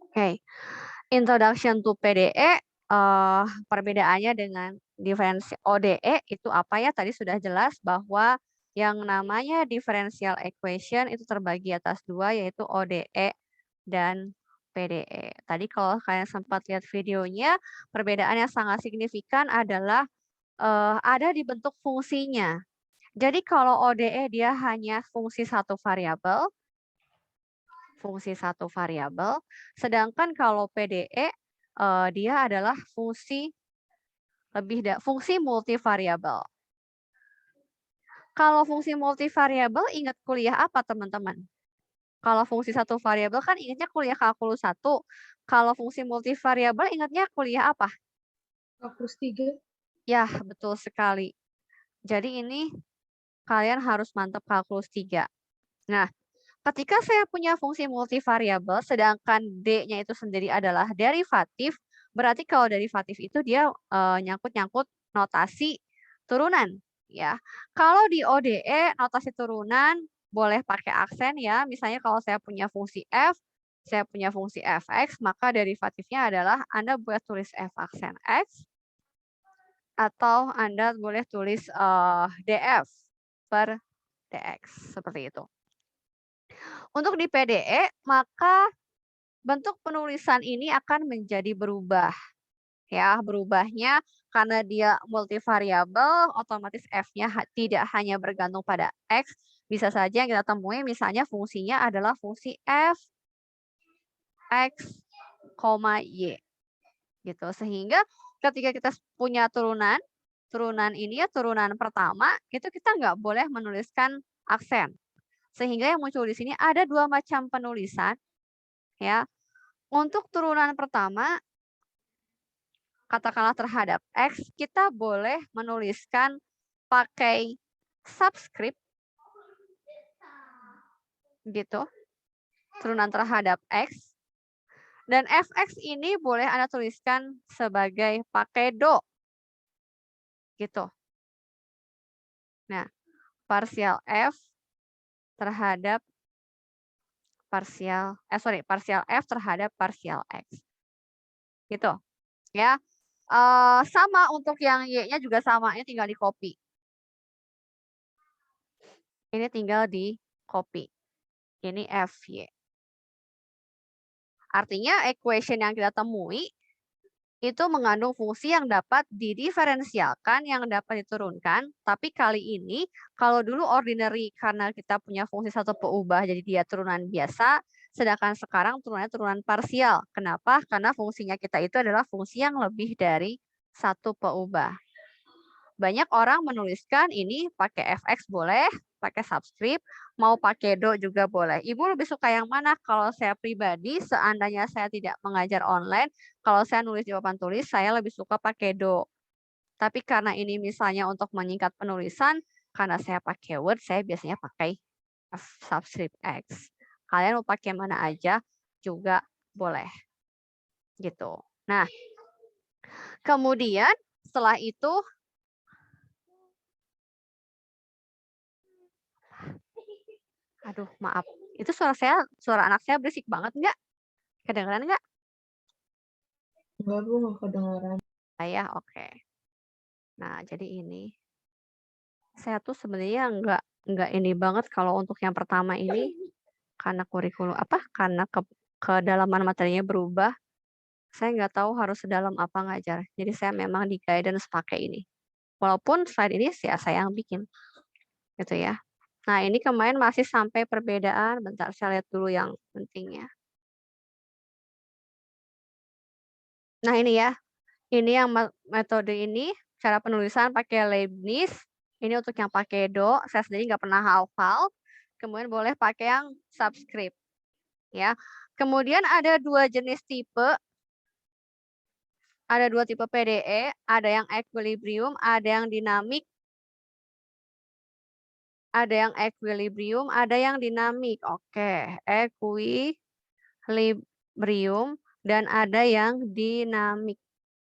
Oke, introduction to PDE, perbedaannya dengan ODE itu apa ya? Tadi sudah jelas bahwa yang namanya differential equation itu terbagi atas dua, yaitu ODE dan PDE. Tadi kalau kalian sempat lihat videonya, perbedaan yang sangat signifikan adalah ada di bentuk fungsinya. Jadi kalau ODE dia hanya fungsi satu variabel, sedangkan kalau PDE dia adalah fungsi multivariabel. Kalau fungsi multivariabel ingat kuliah apa teman-teman? Kalau fungsi satu variabel kan ingatnya kuliah kalkulus 1. Kalau fungsi multivariabel ingatnya kuliah apa? Kalkulus 3. Ya, betul sekali. Jadi ini kalian harus mantap kalkulus 3. Nah, ketika saya punya fungsi multivariabel, sedangkan D-nya itu sendiri adalah derivatif, berarti kalau derivatif itu dia nyangkut-nyangkut notasi turunan, ya. Kalau di ODE notasi turunan boleh pakai aksen ya. Misalnya kalau saya punya fungsi f, saya punya fungsi fx, maka derivatifnya adalah Anda boleh tulis f aksen x, atau Anda boleh tulis df per dx, seperti itu. Untuk di PDE, maka bentuk penulisan ini akan menjadi berubah. Ya, berubahnya karena dia multivariabel, otomatis F-nya tidak hanya bergantung pada X, bisa saja yang kita temui misalnya fungsinya adalah fungsi F, X, Y. Gitu. Sehingga ketika kita punya turunan ini ya turunan pertama, itu kita nggak boleh menuliskan aksen. Sehingga yang muncul di sini ada dua macam penulisan, ya. Untuk turunan pertama, katakanlah terhadap X, kita boleh menuliskan pakai subscript, gitu, turunan terhadap X. Dan fx ini boleh Anda tuliskan sebagai pakai do, gitu. Nah, partial f terhadap partial f terhadap partial x, gitu, ya. Sama untuk yang y-nya juga sama, ini tinggal di copy. Ini tinggal di copy. Ini FY. Artinya equation yang kita temui itu mengandung fungsi yang dapat didiferensialkan, yang dapat diturunkan. Tapi kali ini, kalau dulu ordinary karena kita punya fungsi satu peubah, jadi dia turunan biasa. Sedangkan sekarang turunannya turunan parsial. Kenapa? Karena fungsinya kita itu adalah fungsi yang lebih dari satu peubah. Banyak orang menuliskan ini pakai fx boleh, pakai subscript, mau pakai do juga boleh. Ibu lebih suka yang mana? Kalau saya pribadi, seandainya saya tidak mengajar online, kalau saya nulis jawaban tulis, saya lebih suka pakai do. Tapi karena ini misalnya untuk menyingkat penulisan, karena saya pakai Word, saya biasanya pakai subscript X. Kalian mau pakai mana aja juga boleh. Gitu. Nah, kemudian setelah itu, aduh, maaf. Itu suara anak saya berisik banget nggak? Kedengeran nggak? Enggak, Bu, nggak kedengeran. Saya, oke. Nah, jadi ini. Saya tuh sebenarnya nggak ini banget kalau untuk yang pertama ini, karena karena kedalaman materinya berubah, saya nggak tahu harus sedalam apa ngajar. Jadi saya memang di guidance pakai ini. Walaupun slide ini saya yang bikin. Gitu ya. Nah, ini kemarin masih sampai perbedaan, bentar saya lihat dulu yang pentingnya. Nah, ini ya. Ini yang metode ini, cara penulisan pakai Leibniz. Ini untuk yang pakai do, saya sendiri nggak pernah hafal. Kemudian boleh pakai yang subscript. Ya. Kemudian ada dua jenis tipe. Ada dua tipe PDE, ada yang equilibrium, ada yang dinamik. Ada yang equilibrium, ada yang dinamik. Oke, equilibrium dan ada yang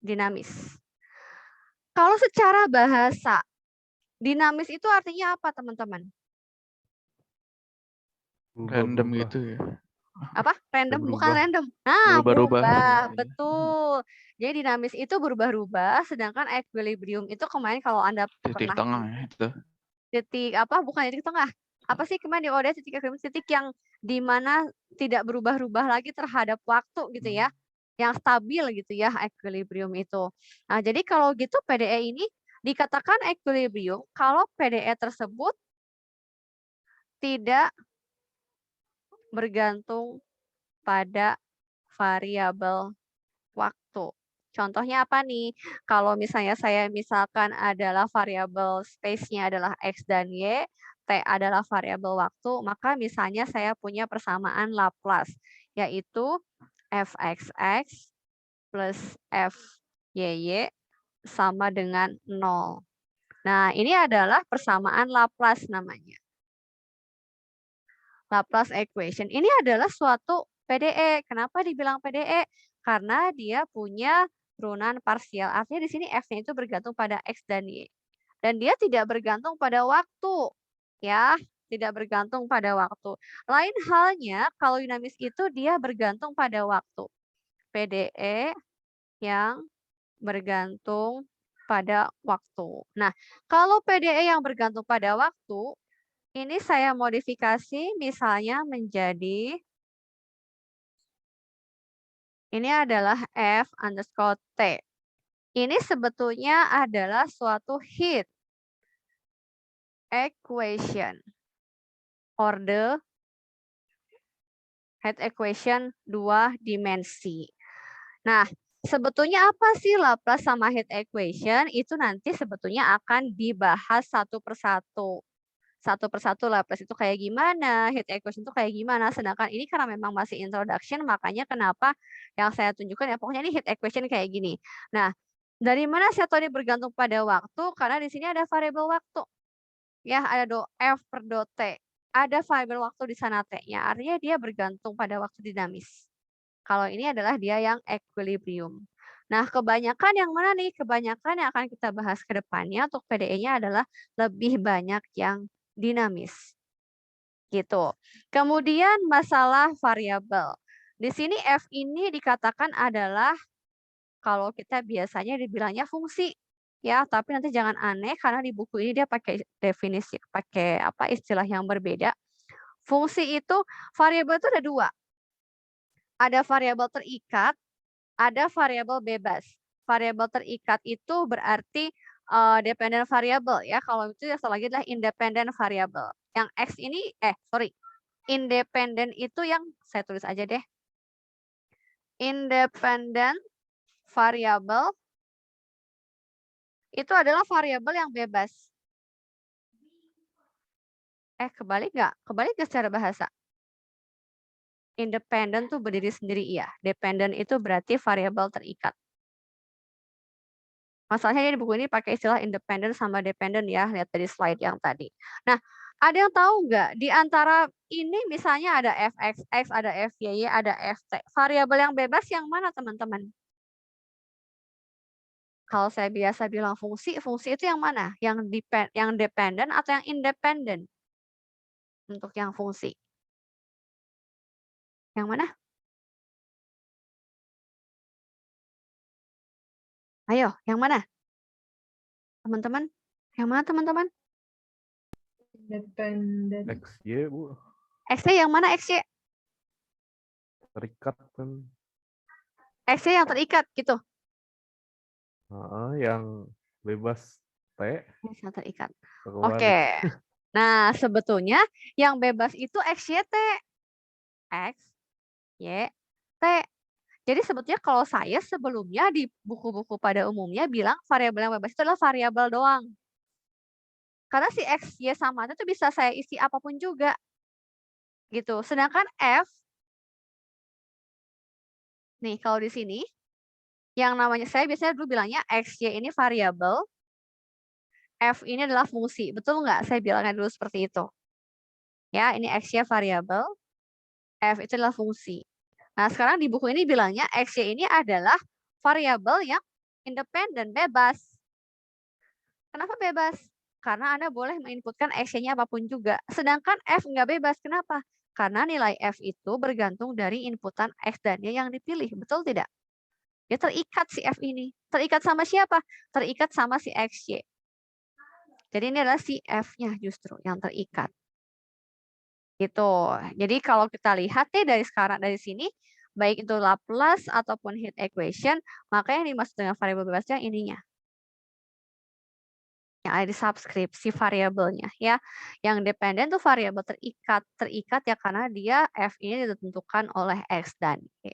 dinamis. Kalau secara bahasa, dinamis itu artinya apa, teman-teman? Random gitu ya. Apa? Bisa Random? Bukan berubah. random. Nah, Berubah-ubah. berubah. Iya. Betul. Jadi dinamis itu berubah-ubah, sedangkan equilibrium itu kemarin kalau Anda Titik pernah tengah itu. titik apa? Bukan titik tengah. Apa sih kemarin di ODS titik equilibrium, titik yang di mana tidak berubah-ubah lagi terhadap waktu gitu ya. Yang stabil gitu ya equilibrium itu. Nah, jadi kalau gitu PDE ini dikatakan equilibrium kalau PDE tersebut tidak bergantung pada variabel waktu. Contohnya apa nih? Kalau misalnya saya misalkan adalah variabel space-nya adalah X dan Y, T adalah variabel waktu, maka misalnya saya punya persamaan Laplace, yaitu Fxx plus Fyy sama dengan 0. Nah, ini adalah persamaan Laplace namanya. Laplace equation. Ini adalah suatu PDE. Kenapa dibilang PDE? Karena dia punya turunan parsial. Artinya di sini F-nya itu bergantung pada X dan Y. Dan dia tidak bergantung pada waktu. Ya, tidak bergantung pada waktu. Lain halnya kalau dinamis itu dia bergantung pada waktu. PDE yang bergantung pada waktu. Nah, kalau PDE yang bergantung pada waktu, ini saya modifikasi misalnya menjadi, ini adalah F underscore T. Ini sebetulnya adalah suatu heat equation. Order heat equation 2 dimensi. Nah, sebetulnya apa sih Laplace sama heat equation? Itu nanti sebetulnya akan dibahas satu persatu. Satu persatu Laplace itu kayak gimana, heat equation itu kayak gimana. Sedangkan ini karena memang masih introduction, makanya kenapa yang saya tunjukkan ya pokoknya ini heat equation kayak gini. Nah, dari mana saya tahu ini bergantung pada waktu? Karena di sini ada variabel waktu. Ya, ada do F per do T. Ada variabel waktu di sana T-nya. Artinya dia bergantung pada waktu dinamis. Kalau ini adalah dia yang equilibrium. Nah, kebanyakan yang mana nih? Kebanyakan yang akan kita bahas ke depannya untuk PDE-nya adalah lebih banyak yang dinamis. Gitu. Kemudian masalah variabel. Di sini F ini dikatakan adalah kalau kita biasanya dibilangnya fungsi. Ya, tapi nanti jangan aneh karena di buku ini dia pakai definisi, pakai apa istilah yang berbeda. Fungsi itu, variabel itu ada dua. Ada variabel terikat, ada variabel bebas. Variabel terikat itu berarti dependent variable ya. Kalau itu yang satu lagi adalah independent variable. Yang X ini, independent itu yang saya tulis aja deh. Independent variable itu adalah variabel yang bebas. Kebalik nggak? Kebalik nggak secara bahasa? Independent tuh berdiri sendiri, iya. Dependent itu berarti variabel terikat. Masalahnya di buku ini pakai istilah independent sama dependent ya, lihat dari slide yang tadi. Nah, ada yang tahu nggak di antara ini misalnya ada fxx, ada fyy, ada ft. Variabel yang bebas yang mana teman-teman? Kalau saya biasa bilang fungsi, fungsi itu yang mana? Yang dependent atau yang independent? Untuk yang fungsi. Yang mana? Ayo, yang mana? Teman-teman? Yang mana teman-teman? Independen. XY, Bu. XY yang mana XY? Terikat kan. XY yang terikat gitu. Yang bebas T. Yang terikat. Kebalik. Oke. Nah, sebetulnya yang bebas itu XYT. X, Y, T. Jadi sebetulnya kalau saya sebelumnya di buku-buku pada umumnya bilang variabel yang bebas itu adalah variabel doang. Karena si X, Y sama itu bisa saya isi apapun juga. Gitu. Sedangkan F, nih kalau di sini, yang namanya saya biasanya dulu bilangnya X, Y ini variabel, F ini adalah fungsi. Betul nggak? Saya bilangnya dulu seperti itu. Ya, ini X, Y variabel, F itu adalah fungsi. Nah, sekarang di buku ini bilangnya X, Y ini adalah variabel yang independen, bebas. Kenapa bebas? Karena Anda boleh menginputkan X-nya apapun juga. Sedangkan F nggak bebas. Kenapa? Karena nilai F itu bergantung dari inputan X dan Y yang dipilih. Betul tidak? Ya terikat si F ini. Terikat sama siapa? Terikat sama si XY. Jadi ini adalah si F-nya justru yang terikat. Gitu. Jadi kalau kita lihat nih dari sekarang dari sini, baik itu Laplace ataupun heat equation, maka yang dimaksud dengan variabel bebasnya ininya. Yang ada di subscript, si variabelnya ya. Yang dependen tuh variabel terikat ya karena dia F ini ditentukan oleh X dan Y.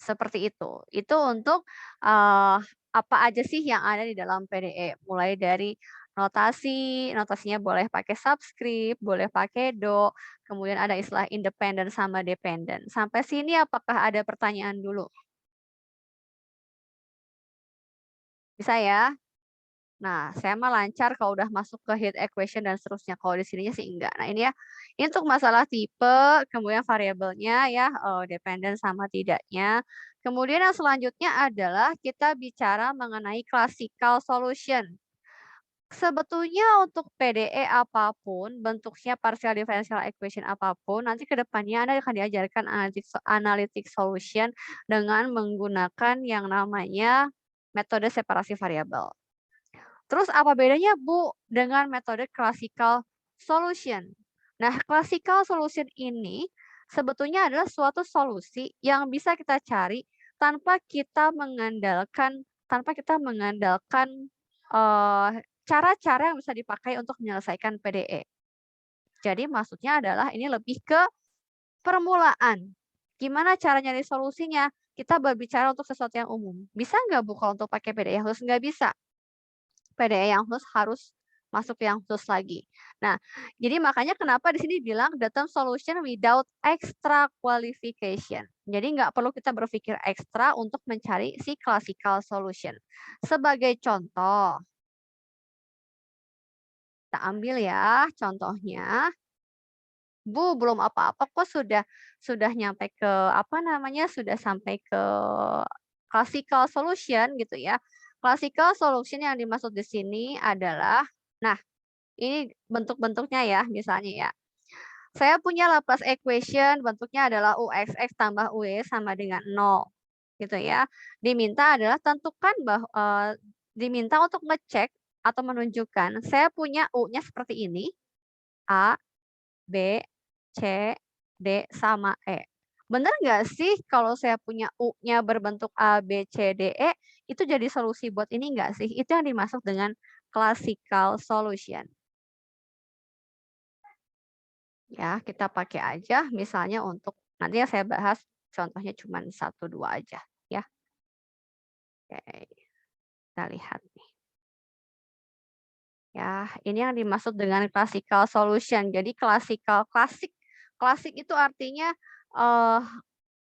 Seperti itu. Itu untuk apa aja sih yang ada di dalam PDE. Mulai dari notasinya boleh pakai subscript, boleh pakai do, kemudian ada istilah independen sama dependen. Sampai sini apakah ada pertanyaan dulu? Bisa ya? Nah, saya mah lancar kalau udah masuk ke heat equation dan seterusnya. Kalau di sininya sih enggak. Nah, ini ya. Ini untuk masalah tipe, kemudian variabelnya ya, dependen sama tidaknya. Kemudian yang selanjutnya adalah kita bicara mengenai classical solution. Sebetulnya untuk PDE apapun, bentuknya partial differential equation apapun, nanti ke depannya Anda akan diajarkan analytic solution dengan menggunakan yang namanya metode separasi variabel. Terus apa bedanya Bu dengan metode classical solution? Nah, classical solution ini sebetulnya adalah suatu solusi yang bisa kita cari tanpa kita mengandalkan cara-cara yang bisa dipakai untuk menyelesaikan PDE. Jadi maksudnya adalah ini lebih ke permulaan. Gimana cara nyari solusinya? Kita berbicara untuk sesuatu yang umum. Bisa nggak Bu kalau untuk pakai PDE khusus? Nggak bisa. PDE yang khusus harus masuk yang khusus lagi. Nah, jadi makanya kenapa di sini bilang the term solution without extra qualification. Jadi nggak perlu kita berpikir ekstra untuk mencari si classical solution. Sebagai contoh, kita ambil ya contohnya. Bu, belum apa-apa kok sudah nyampe ke apa namanya? Sudah sampai ke classical solution gitu ya. Classical solution yang dimaksud di sini adalah, nah ini bentuk-bentuknya ya, misalnya ya. Saya punya Laplace equation, bentuknya adalah UXX tambah UE sama dengan 0. Gitu ya. Diminta adalah tentukan diminta untuk ngecek atau menunjukkan, saya punya U-nya seperti ini, A, B, C, D, sama E. Benar nggak sih kalau saya punya U-nya berbentuk A, B, C, D, E, itu jadi solusi buat ini nggak sih? Itu yang dimaksud dengan classical solution. Ya, kita pakai aja misalnya untuk, nanti saya bahas contohnya cuma 1-2 aja ya. Oke, kita lihat nih. Ya, ini yang dimaksud dengan classical solution. Jadi klasik itu artinya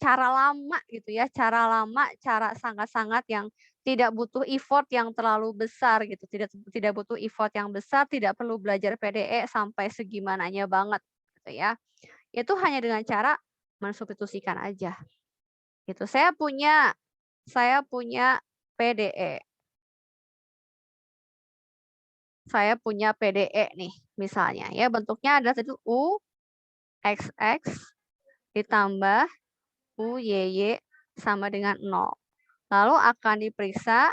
cara lama gitu ya, cara lama, cara sangat-sangat yang tidak butuh effort yang terlalu besar gitu, tidak butuh effort yang besar, tidak perlu belajar PDE sampai segimananya banget gitu ya. Itu hanya dengan cara mensubstitusikan aja. Gitu. Saya punya PDE. Saya punya PDE nih misalnya ya, bentuknya adalah itu U XX ditambah UYY sama dengan 0. Lalu akan diperiksa,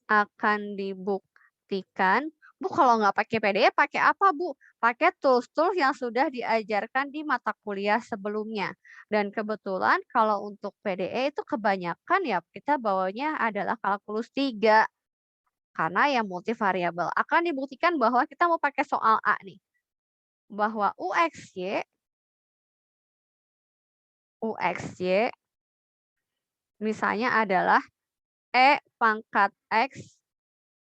akan dibuktikan. Bu, kalau nggak pakai PDE, pakai apa, Bu? Pakai tools-tools yang sudah diajarkan di mata kuliah sebelumnya. Dan kebetulan kalau untuk PDE itu kebanyakan ya kita bawanya adalah kalkulus 3. Karena yang multivariabel. Akan dibuktikan bahwa kita mau pakai soal A nih. Bahwa UXY misalnya adalah E pangkat X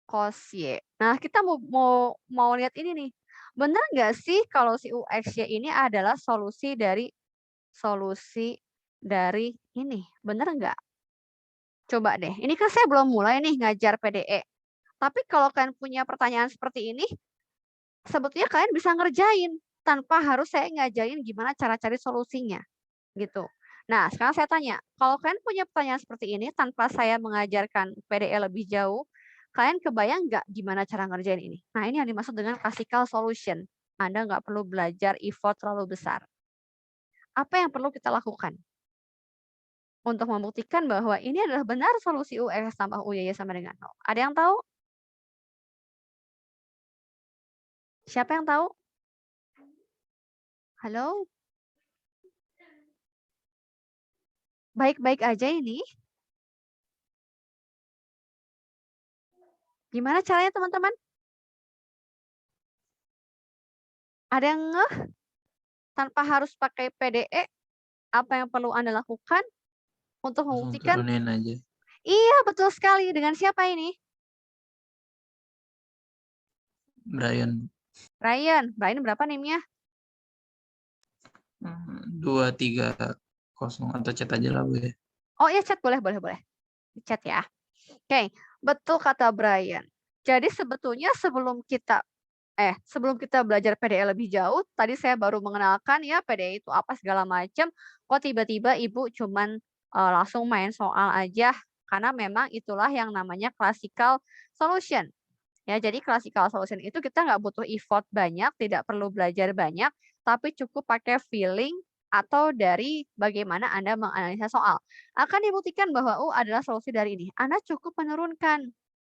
cos Y. Nah, kita mau lihat ini nih. Benar nggak sih kalau si UXY ini adalah solusi dari ini? Benar nggak? Coba deh. Ini kan saya belum mulai nih ngajar PDE. Tapi kalau kalian punya pertanyaan seperti ini, sebetulnya kalian bisa ngerjain tanpa harus saya ngajarin gimana cara cari solusinya. Gitu. Nah, sekarang saya tanya, kalau kalian punya pertanyaan seperti ini tanpa saya mengajarkan PDE lebih jauh, kalian kebayang nggak gimana cara ngerjain ini? Nah, ini yang dimaksud dengan classical solution. Anda nggak perlu belajar effort terlalu besar. Apa yang perlu kita lakukan untuk membuktikan bahwa ini adalah benar solusi UX tambah UYY sama dengan 0? Ada yang tahu? Siapa yang tahu? Halo? Baik-baik aja ini? Gimana caranya teman-teman? Ada yang ngeh? Tanpa harus pakai PDE, apa yang perlu Anda lakukan untuk Langsung membuktikan? turunin aja. Iya, betul sekali. Dengan siapa ini? Brian. Brian. Brian berapa NIM-nya? 230 atau chat aja lah Bu ya. Oh iya, chat boleh. Di chat ya. Oke, betul kata Brian. Jadi sebetulnya sebelum kita belajar PDE lebih jauh, tadi saya baru mengenalkan ya PDE itu apa segala macam. Kok tiba-tiba Ibu cuman langsung main soal aja, karena memang itulah yang namanya classical solution. Ya, jadi classical solution itu kita nggak butuh effort banyak, tidak perlu belajar banyak, tapi cukup pakai feeling atau dari bagaimana Anda menganalisa soal. Akan dibuktikan bahwa U adalah solusi dari ini. Anda cukup menurunkan,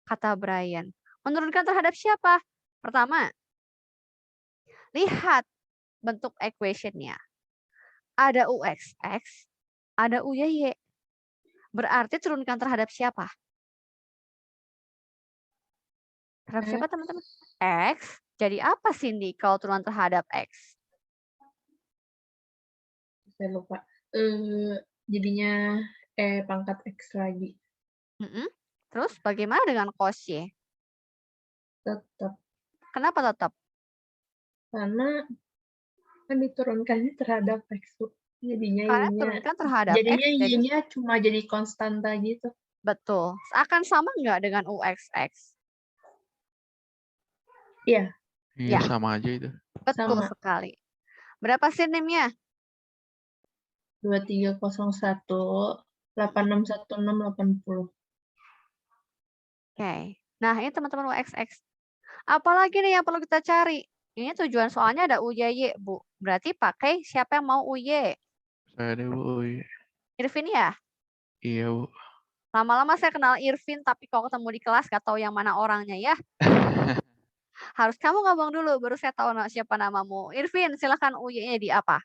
kata Brian. Menurunkan terhadap siapa? Pertama, lihat bentuk equation-nya. Ada UXX, ada UYY. Berarti turunkan terhadap siapa? Terhadap siapa teman-teman? X. Jadi apa Cindy kalau turunan terhadap X? Saya lupa. Jadinya pangkat X lagi. Terus bagaimana dengan cos Y? Tetap. Kenapa tetap? Karena kan diturunkannya terhadap X. Jadinya Karena Y-nya, turunkan terhadap jadinya X. Jadi Y-nya cuma jadi konstanta gitu. betul. Akan sama nggak dengan UXX? Iya, Iya, Ya. sama aja itu. Betul sama. sekali. Berapa sinimnya? 2301 861680. Oke. Nah, ini teman-teman UXX. Apalagi nih yang perlu kita cari? Ini tujuan soalnya ada UYY, Bu. Berarti pakai siapa yang mau UY? Saya deh, Bu. Iya. Irvin ya? Iya, Bu. Lama-lama saya kenal Irvin, tapi kalau ketemu di kelas gak tahu yang mana orangnya ya. Harus kamu ngomong dulu, baru saya tahu siapa namamu. Irvin, silakan UY-nya di apa?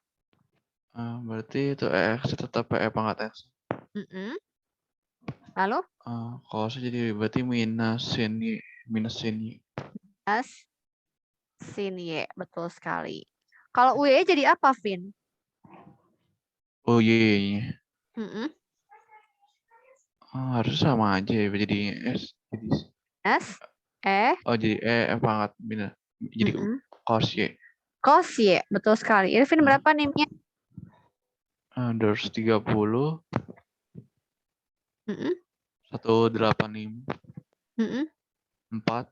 Berarti itu X tetap PE pangkat X. Lalu? Kalau saya jadi berarti minus sin Y. Minus sin Y, betul sekali. Kalau UY jadi apa, Vin? Oh Y-nya. Harusnya sama aja ya, jadi S. Jadi S, jadi pangkat minus. Jadi cos Y. cos Y, betul sekali. Irvin berapa NIM-nya? 230. 185. 4.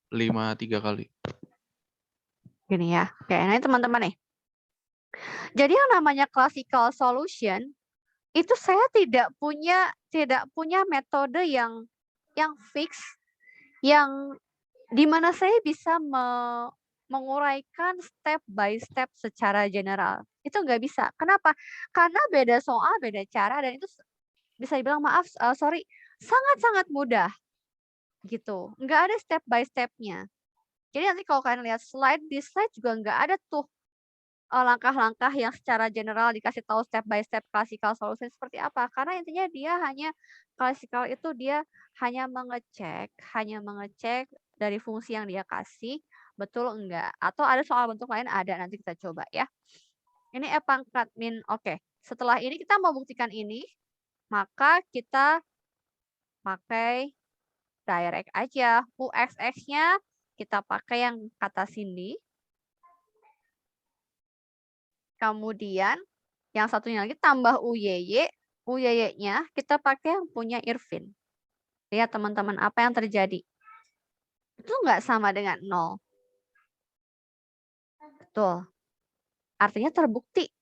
5 3 kali. Gini ya. Oke, nah ini teman-teman nih. Jadi yang namanya classical solution itu saya tidak punya metode yang fix, yang dimana saya bisa menguraikan step by step secara general. Itu nggak bisa. Kenapa? Karena beda soal, beda cara, dan itu bisa dibilang sangat-sangat mudah gitu. Nggak ada step by step-nya. Jadi nanti kalau kalian lihat di slide juga nggak ada tuh langkah-langkah yang secara general dikasih tahu step by step classical solution seperti apa. Karena intinya classical itu dia hanya mengecek dari fungsi yang dia kasih, betul enggak. Atau ada soal bentuk lain, ada, nanti kita coba ya. Ini pangkat min, oke. Setelah ini kita mau buktikan ini, maka kita pakai direct aja. UXX-nya kita pakai yang kata Cindy. Kemudian yang satunya lagi tambah UYY. UYY-nya kita pakai yang punya Irvin. Lihat teman-teman apa yang terjadi. Itu nggak sama dengan 0. Betul. Artinya terbukti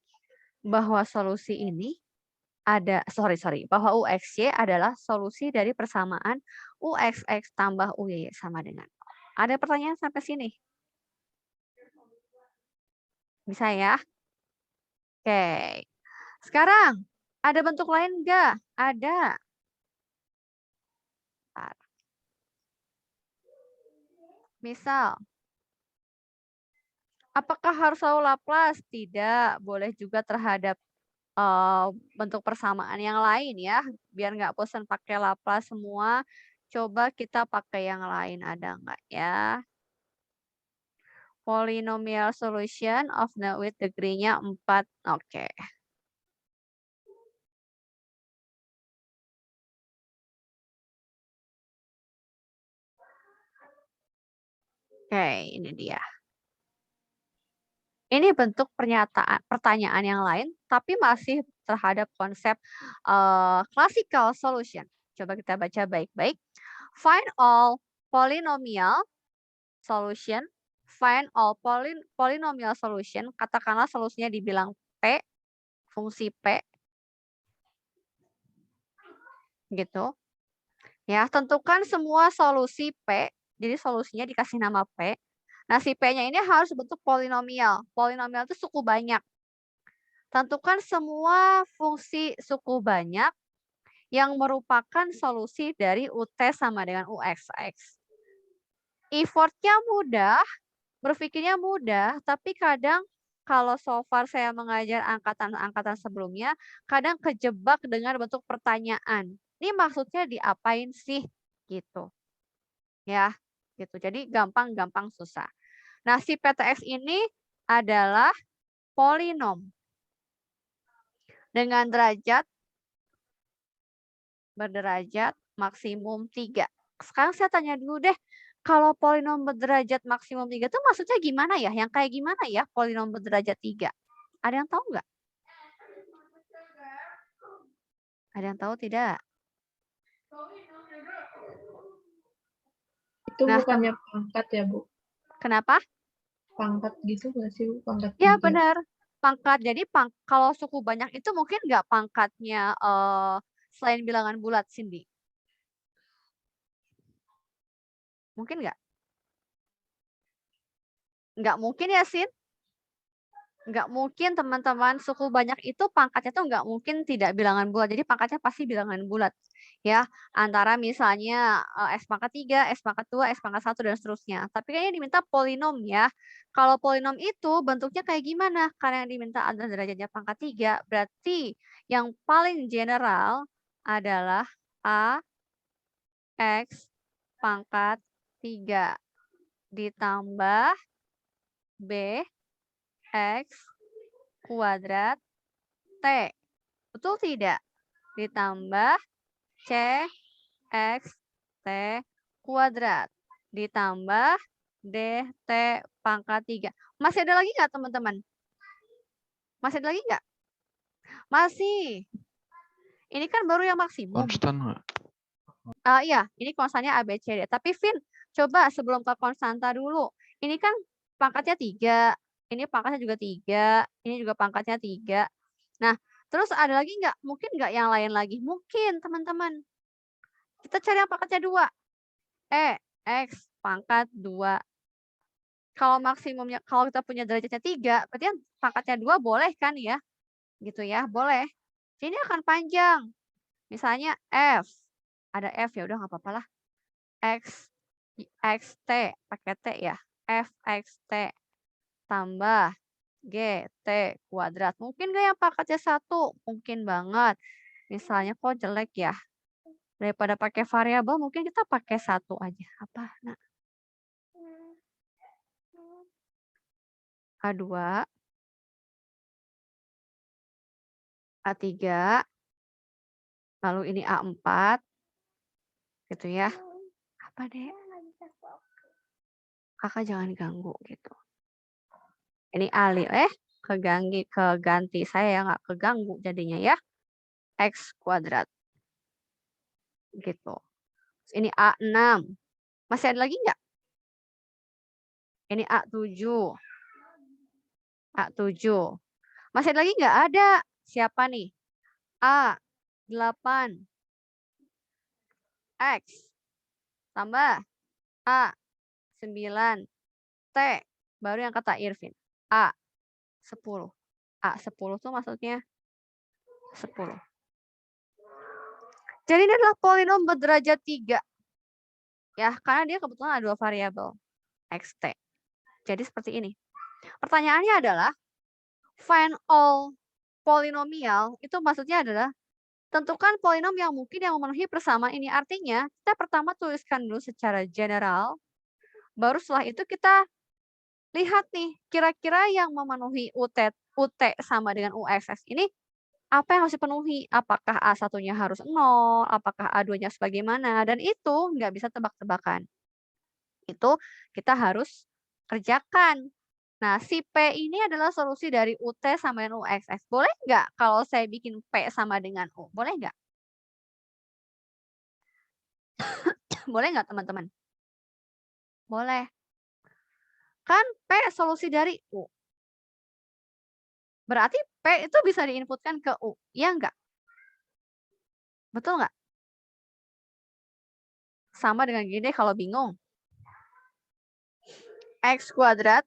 bahwa solusi ini bahwa UXY adalah solusi dari persamaan UXX tambah UYY sama dengan 0. Ada pertanyaan sampai sini? Bisa ya? Oke. Sekarang, ada bentuk lain enggak? Ada. Bentar. Misal, apakah harus selalu Laplace? Tidak, boleh juga terhadap bentuk persamaan yang lain ya. Biar nggak bosan pakai Laplace semua, coba kita pakai yang lain, ada nggak ya? Polynomial solution of the with degree-nya 4. Oke. Oke, ini dia. Ini bentuk pertanyaan yang lain, tapi masih terhadap konsep classical solution. Coba kita baca baik-baik. Find all polynomial solution. Find all polynomial solution. Katakanlah solusinya dibilang P, fungsi P. Gitu. Ya, tentukan semua solusi P. Jadi solusinya dikasih nama P. Nah, si P-nya ini harus bentuk polinomial. Polinomial itu suku banyak. Tentukan semua fungsi suku banyak yang merupakan solusi dari UT sama dengan UXX. Effortnya mudah, berpikirnya mudah, tapi kadang kalau so far saya mengajar angkatan-angkatan sebelumnya, kadang kejebak dengan bentuk pertanyaan. Ini maksudnya diapain sih? Gitu. Ya, gitu. Jadi gampang-gampang susah. Nah, si PTX ini adalah polinom dengan derajat berderajat maksimum 3. Sekarang saya tanya dulu deh, kalau polinom berderajat maksimum 3 itu maksudnya gimana ya? Yang kayak gimana ya polinom berderajat 3? Ada yang tahu nggak? Ada yang tahu tidak? Itu Nah, bukannya pangkat ya, Bu? Kenapa? Pangkat gitu nggak sih, Bu? Pangkat Ya, 3. benar. Pangkat. Jadi kalau suku banyak itu mungkin nggak pangkatnya selain bilangan bulat, Cindy? Mungkin nggak? Nggak mungkin ya, Sin? Nggak mungkin teman-teman, suku banyak itu pangkatnya tuh nggak mungkin tidak bilangan bulat. Jadi pangkatnya pasti bilangan bulat. Ya, antara misalnya S pangkat 3, S pangkat 2, S pangkat 1, dan seterusnya. Tapi kayaknya diminta polinom ya. Kalau polinom itu bentuknya kayak gimana? Karena yang diminta adalah derajatnya pangkat 3. Berarti yang paling general adalah A, X pangkat 3 ditambah B, X kuadrat T. Betul tidak? Ditambah C, X, T kuadrat. Ditambah D, T pangkat 3. Masih ada lagi nggak teman-teman? Masih ada lagi nggak? Masih. Ini kan baru yang maksimum. Konstan nggak? Iya, ini konstannya A, B, C, D. Tapi Vin, coba sebelum ke konstanta dulu. Ini kan pangkatnya 3. Ini pangkatnya juga 3. Ini juga pangkatnya 3. Nah, terus ada lagi nggak? Mungkin nggak yang lain lagi? Mungkin, teman-teman. Kita cari yang pangkatnya 2. X pangkat 2. Kalau maksimumnya, kalau kita punya derajatnya 3, berarti yang pangkatnya 2 boleh kan ya? Gitu ya, boleh. Ini akan panjang. Misalnya F. Ada F, ya udah nggak apa-apa lah. XT, pakai T ya. FXT tambah GT kuadrat. Mungkin nggak yang pangkatnya 1? Mungkin banget. Misalnya kok jelek ya. Daripada pakai variabel, mungkin kita pakai 1 aja. Apa? Nah. A2, A3, lalu ini A4, gitu ya. Apa deh? Kakak jangan ganggu gitu. Ini Ali, keganti saya ya, nggak keganggu jadinya ya. X kuadrat. Gitu. Ini A6. Masih ada lagi nggak? Ini A7. A7. Masih ada lagi nggak? Ada. Siapa nih? A8. X. Tambah A9. T. Baru yang kata Irvin. A10. A10 tuh maksudnya 10. Jadi ini adalah polinom berderajat 3. Ya, karena dia kebetulan ada 2 variabel, X, T. Jadi seperti ini. Pertanyaannya adalah, find all polinomial itu maksudnya adalah tentukan polinom yang mungkin yang memenuhi persamaan ini. Artinya, kita pertama tuliskan dulu secara general, baru setelah itu kita lihat nih, kira-kira yang memenuhi UT sama dengan UXX ini, apa yang harus dipenuhi? Apakah A1-nya harus 0, apakah A2-nya sebagaimana, dan itu nggak bisa tebak-tebakan. Itu kita harus kerjakan. Nah, si P ini adalah solusi dari UT sama dengan UXX. Boleh nggak kalau saya bikin P sama dengan U? Boleh nggak? Boleh nggak, teman-teman? Boleh. Kan P solusi dari U. Berarti P itu bisa diinputkan ke U. Iya nggak? Betul nggak? Sama dengan gini deh kalau bingung. X kuadrat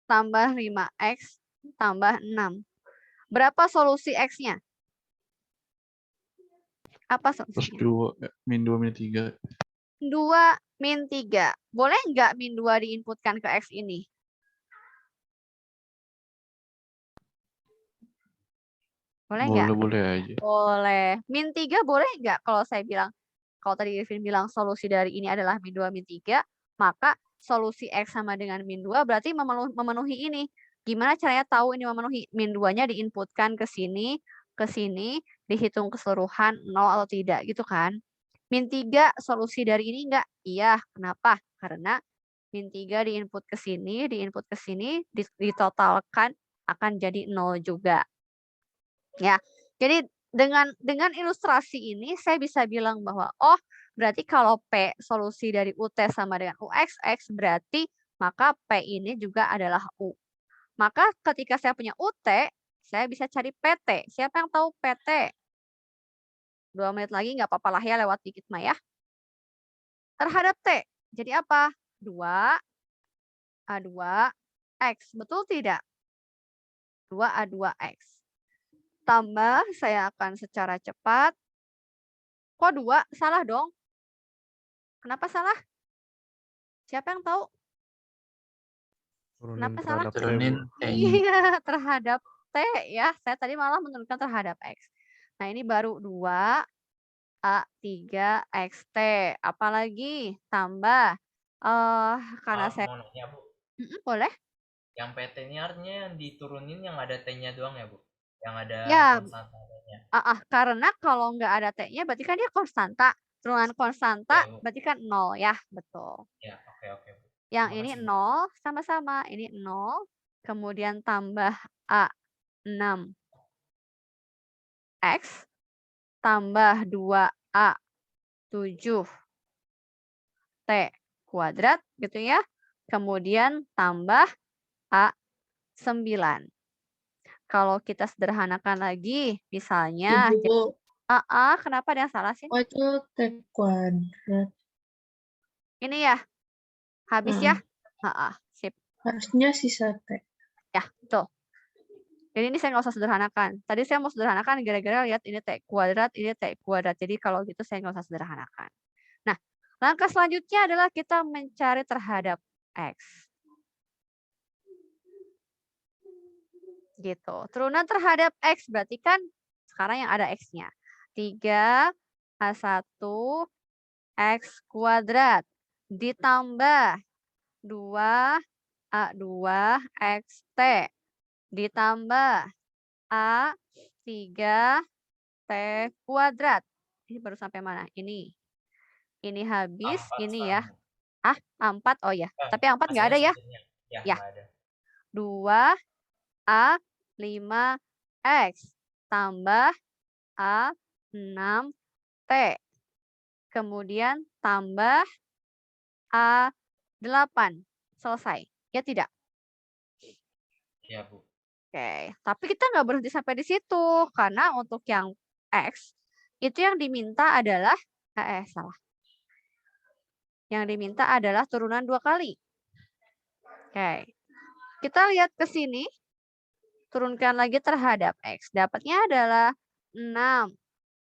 tambah 5X tambah 6. Berapa solusi X-nya? Apa Plus solusinya? 2, min 2, min 3. 2 min 3. Boleh nggak min 2 diinputkan ke X ini? Boleh nggak? Boleh aja. Boleh. Min 3 boleh nggak kalau saya bilang, kalau tadi Irvin bilang solusi dari ini adalah min 2, min 3, maka solusi X sama dengan min 2 berarti memenuhi ini. Gimana caranya tahu ini memenuhi? Min 2-nya diinputkan ke sini, dihitung keseluruhan 0 atau tidak gitu kan. Min 3 solusi dari ini enggak? Iya, kenapa? Karena min 3 diinput ke sini, ditotalkan akan jadi 0 juga. Ya, jadi dengan ilustrasi ini saya bisa bilang bahwa, oh berarti kalau P solusi dari UT sama dengan UXX berarti maka P ini juga adalah U. Maka ketika saya punya UT, saya bisa cari PT. Siapa yang tahu PT? 2 menit lagi nggak apa-apa lah ya lewat dikit mah ya. Terhadap T, jadi apa? 2 A2 X, betul tidak? 2 A2 X. Tambah, saya akan secara cepat. Kok 2? Salah dong. Kenapa salah? Siapa yang tahu? Kenapa salah? Turunin T-nya. Iya, terhadap T ya. Saya tadi malah menurunkan terhadap X. Nah, ini baru 2 A3 XT. Apalagi? Tambah. Karena saya... Mau nanya, Bu. Boleh? Yang PT ini artinya yang diturunin yang ada T-nya doang ya, Bu? Yang ada Ya, konstantanya. karena kalau nggak ada T-nya berarti kan dia konstanta. Turunan konstanta Ya, Bu. berarti kan 0 ya, betul. Ya, oke, Bu. Yang Terima ini kasih, Bu. 0, sama-sama. Ini 0, kemudian tambah A6 X, tambah 2A7 T kuadrat, gitu ya. Kemudian tambah A9. Kalau kita sederhanakan lagi, misalnya, Ibu, kenapa ada yang salah sih? oh itu T kuadrat. Ini ya, habis ya? Sip. Harusnya sisa T. Ya, betul. Jadi ini saya nggak usah sederhanakan. Tadi saya mau sederhanakan gara-gara lihat ini T kuadrat, ini T kuadrat. Jadi kalau gitu saya nggak usah sederhanakan. Nah, langkah selanjutnya adalah kita mencari terhadap X. Gitu. Turunan terhadap X berarti kan sekarang yang ada X-nya. 3 A1 X kuadrat ditambah 2 A2 XT ditambah A3 T kuadrat. Ini baru sampai mana? Ini habis, ini ya. A4, oh ya. Tapi A4 nggak ada ya? Ya. 2 A5X tambah A6T. Kemudian tambah A8. Selesai. Ya tidak? Ya, Bu. Oke, tapi kita nggak berhenti sampai di situ. Karena untuk yang X, itu yang diminta adalah, salah. Yang diminta adalah turunan 2 kali. Oke, kita lihat ke sini. turunkan lagi terhadap X. Dapatnya adalah 6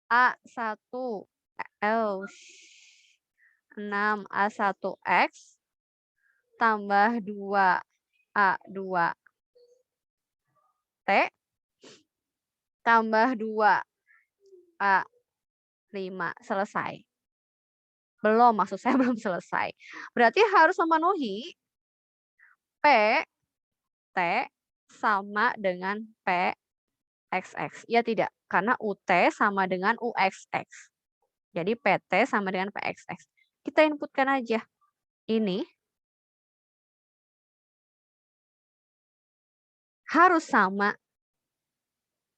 A1 6A1X tambah 2A2T tambah 2A5. Selesai. Belum, maksud saya belum selesai. Berarti harus memenuhi P, T sama dengan P, XX. Ya tidak, karena UT sama dengan UXX. Jadi PT sama dengan PXX. Kita inputkan aja. Ini harus sama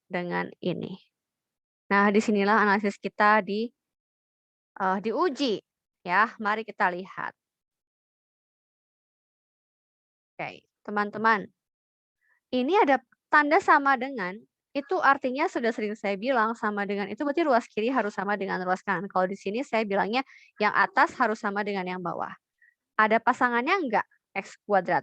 dengan ini. Nah, disinilah analisis kita diuji. Ya, mari kita lihat. Oke, teman-teman. Ini ada tanda sama dengan, itu artinya sudah sering saya bilang sama dengan itu berarti ruas kiri harus sama dengan ruas kanan. Kalau di sini saya bilangnya yang atas harus sama dengan yang bawah. Ada pasangannya enggak? X kuadrat.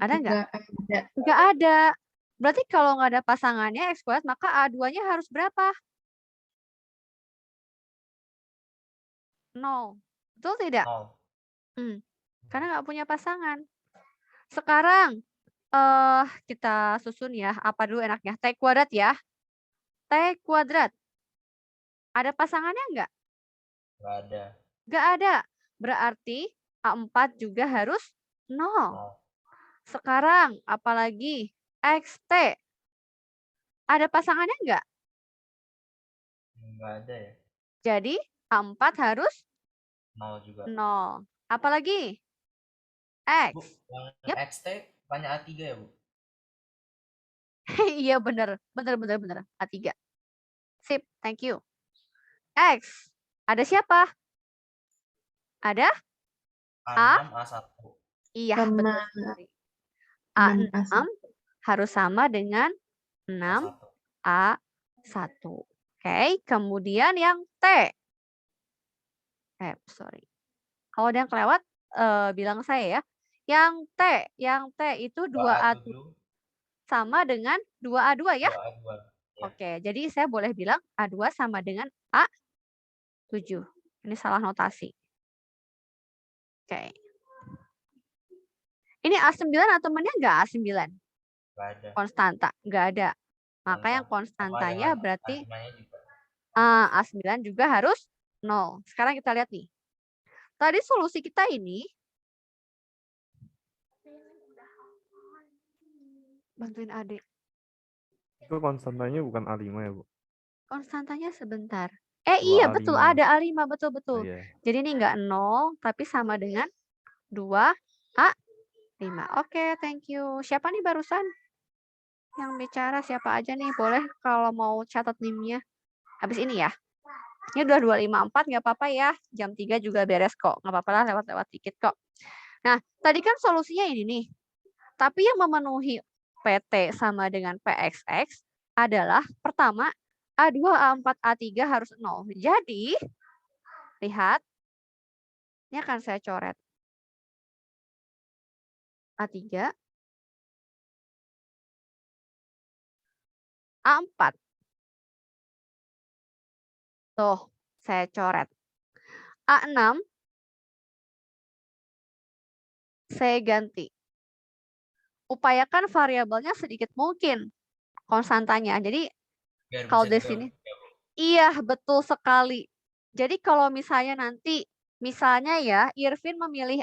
Ada enggak? Ada. Enggak ada. Berarti kalau nggak ada pasangannya X kuadrat, maka A2-nya harus berapa? 0. Betul tidak? 0. Karena nggak punya pasangan. Sekarang kita susun ya. Apa dulu enaknya? T kuadrat ya. T kuadrat. Ada pasangannya enggak? Nggak ada. Nggak ada. Berarti A4 juga harus 0. 0. Sekarang apalagi? XT. Ada pasangannya enggak? Nggak ada ya. Jadi A4 harus 0 juga. 0. Apalagi? Bu, X. yang Yep. XT banyak A3 ya, Bu? Iya bener. Bener. A3. Sip, thank you. X. Ada siapa? Ada? A6, A1. Iya, Sama betul sekali. 6 A6 harus sama dengan 6 A1. Oke, kemudian yang T. Sorry. Kalau ada yang kelewat, bilang saya ya. Yang T itu 2A7 sama dengan 2A2 ya? 2A2. Ya. Oke, jadi saya boleh bilang A2 sama dengan A7. Ini salah notasi. Oke. Ini A9 atau temannya nggak A9? Nggak ada. Konstanta, nggak ada. Maka yang Sama konstantanya dengan berarti A5-nya juga. A9 juga harus 0. Sekarang kita lihat nih. Tadi solusi kita ini, bantuin adik. Itu konstantanya bukan A5 ya, Bu? Konstantanya sebentar. 2A5. Iya betul, ada A5, betul. Oh, iya. Jadi ini nggak 0, tapi sama dengan 2A5. Oke, thank you. Siapa nih barusan? Yang bicara siapa aja nih? Boleh kalau mau catat NIM-nya. Habis ini ya. Ini udah 254, nggak apa-apa ya. Jam 3 juga beres kok. Nggak apa-apa lah, lewat-lewat dikit kok. Nah, tadi kan solusinya ini nih. Tapi yang memenuhi PT sama dengan PXX adalah pertama, A2, A4, A3 harus 0. Jadi, lihat. Ini akan saya coret. A3. A4. Tuh, saya coret. A6. Saya ganti. Upayakan variabelnya sedikit mungkin konstantanya. Jadi Biar kalau bisa di sini, digabung, ya, Bu. iya betul sekali. Jadi kalau misalnya nanti, misalnya ya, Irvin memilih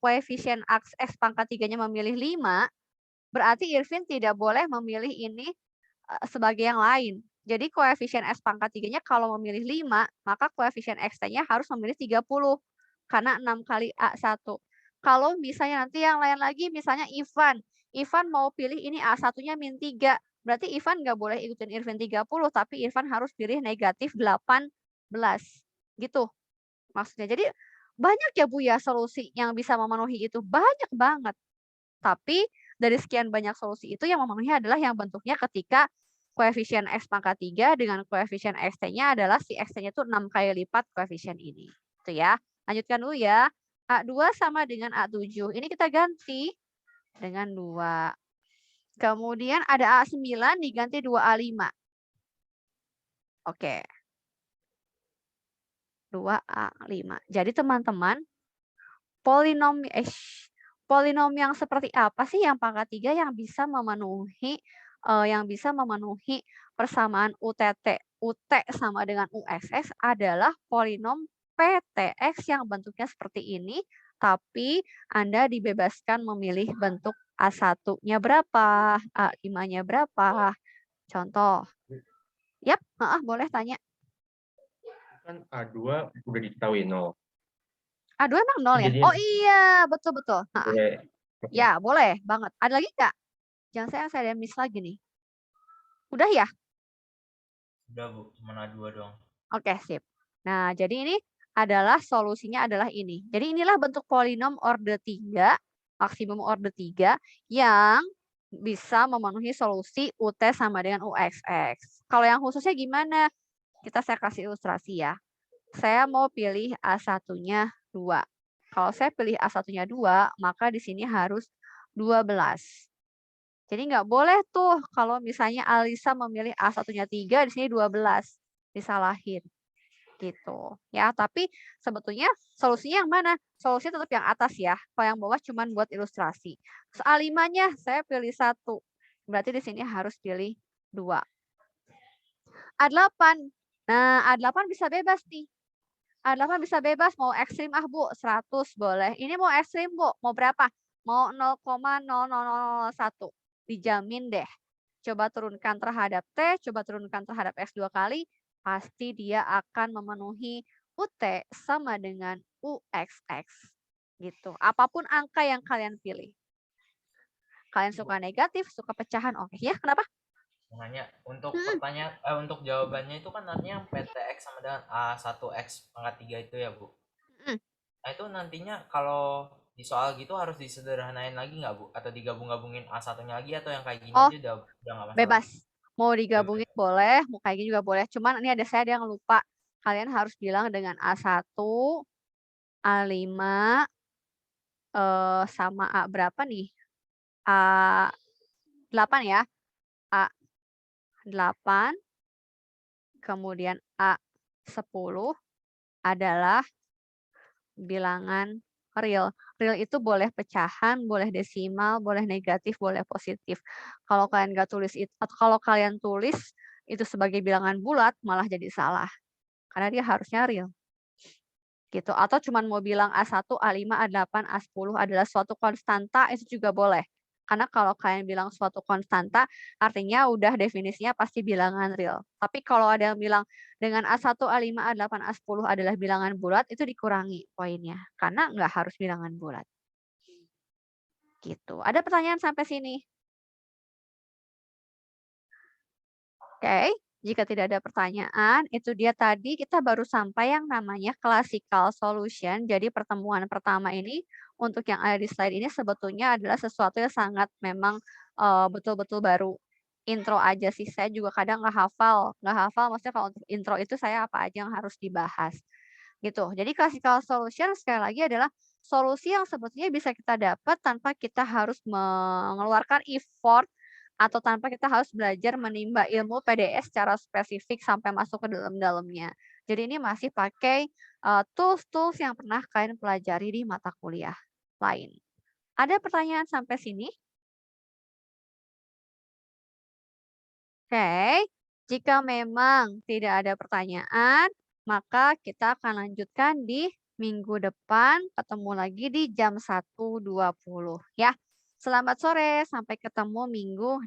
koefisien X pangkat 3-nya memilih 5, berarti Irvin tidak boleh memilih ini sebagai yang lain. Jadi koefisien X pangkat 3-nya kalau memilih 5, maka koefisien X-nya harus memilih 30. Karena 6 kali A1. Kalau misalnya nanti yang lain lagi, misalnya Ivan mau pilih ini A1-nya min 3. Berarti Ivan nggak boleh ikutin Irvin 30, tapi Ivan harus pilih negatif 18. Gitu maksudnya. Jadi banyak ya Bu ya solusi yang bisa memenuhi itu. Banyak banget. Tapi dari sekian banyak solusi itu yang memenuhi adalah yang bentuknya ketika koefisien X pangkat 3 dengan koefisien X-nya adalah si X-nya itu 6 kali lipat koefisien ini. Itu ya. Lanjutkan dulu ya. A2 sama dengan A7. Ini kita ganti. dengan 2. Kemudian ada A9 diganti 2A5. Oke. 2A5. Jadi teman-teman, polinom yang seperti apa sih yang pangkat 3 yang bisa memenuhi persamaan UT sama dengan UXX adalah polinom PTX yang bentuknya seperti ini, tapi Anda dibebaskan memilih bentuk A1-nya berapa, A5-nya berapa. Contoh. Yap, boleh tanya. Kan A2 udah diketahui 0. A2 emang 0 ya? Jadi Oh iya, betul-betul. boleh. Ya, boleh banget. Ada lagi nggak? Jangan saya ada miss lagi nih. Udah ya? Udah Bu, cuma A2 doang. Oke, sip. Nah, jadi ini adalah solusinya adalah ini. Jadi inilah bentuk polinom orde 3, maksimum orde 3, yang bisa memenuhi solusi UT sama dengan UXX. Kalau yang khususnya gimana? Saya kasih ilustrasi ya. Saya mau pilih A1-nya 2. Kalau saya pilih A1-nya 2, maka di sini harus 12. Jadi nggak boleh tuh kalau misalnya Alisa memilih A1-nya 3, di sini 12. Disalahin. Gitu. Ya, tapi sebetulnya solusinya yang mana? Solusinya tetap yang atas ya. Kalau yang bawah cuma buat ilustrasi. Terus A5-nya saya pilih 1. Berarti di sini harus pilih 2. A8. Nah, A8 bisa bebas nih. A8 bisa bebas, mau ekstrim Bu, 100 boleh. Ini mau ekstrim Bu, mau berapa? Mau 0,00001. Dijamin deh. Coba turunkan terhadap T, coba turunkan terhadap X 2 kali, pasti dia akan memenuhi UT sama dengan UXX. Gitu. Apapun angka yang kalian pilih. Kalian suka negatif, suka pecahan, oke ya, kenapa? Makanya untuk untuk jawabannya itu kan artinya PTX sama dengan A1X pangkat 3 itu ya Bu. Nah itu nantinya kalau di soal gitu harus disederhanain lagi nggak Bu? Atau digabung-gabungin A1-nya lagi atau yang kayak gini aja udah nggak masalah? Bebas. Mau digabungin boleh, mau kayak gini juga boleh. Cuman ini ada yang lupa. Kalian harus bilang dengan A1, A5, sama A berapa nih? A8 ya. A8, kemudian A10 adalah bilangan real. Real itu boleh pecahan, boleh desimal, boleh negatif, boleh positif. Kalau kalian nggak tulis itu, atau kalau kalian tulis itu sebagai bilangan bulat, malah jadi salah. Karena dia harusnya real. Gitu. Atau cuma mau bilang A1, A5, A8, A10 adalah suatu konstanta, itu juga boleh. Karena kalau kalian bilang suatu konstanta, artinya udah definisinya pasti bilangan real. Tapi kalau ada yang bilang dengan A1, A5, A8, A10 adalah bilangan bulat, itu dikurangi poinnya. Karena nggak harus bilangan bulat. Gitu. Ada pertanyaan sampai sini? Oke. Jika tidak ada pertanyaan, itu dia tadi kita baru sampai yang namanya classical solution. Jadi pertemuan pertama ini untuk yang ada di slide ini sebetulnya adalah sesuatu yang sangat memang betul-betul baru. Intro aja sih, saya juga kadang nggak hafal maksudnya kalau untuk intro itu saya apa aja yang harus dibahas. Gitu. Jadi classical solution sekali lagi adalah solusi yang sebetulnya bisa kita dapat tanpa kita harus mengeluarkan effort atau tanpa kita harus belajar menimba ilmu PDS secara spesifik sampai masuk ke dalam-dalamnya. Jadi ini masih pakai tools-tools yang pernah kalian pelajari di mata kuliah lain. Ada pertanyaan sampai sini? Oke, jika memang tidak ada pertanyaan, maka kita akan lanjutkan di minggu depan, ketemu lagi di jam 1.20 ya. Selamat sore, sampai ketemu minggu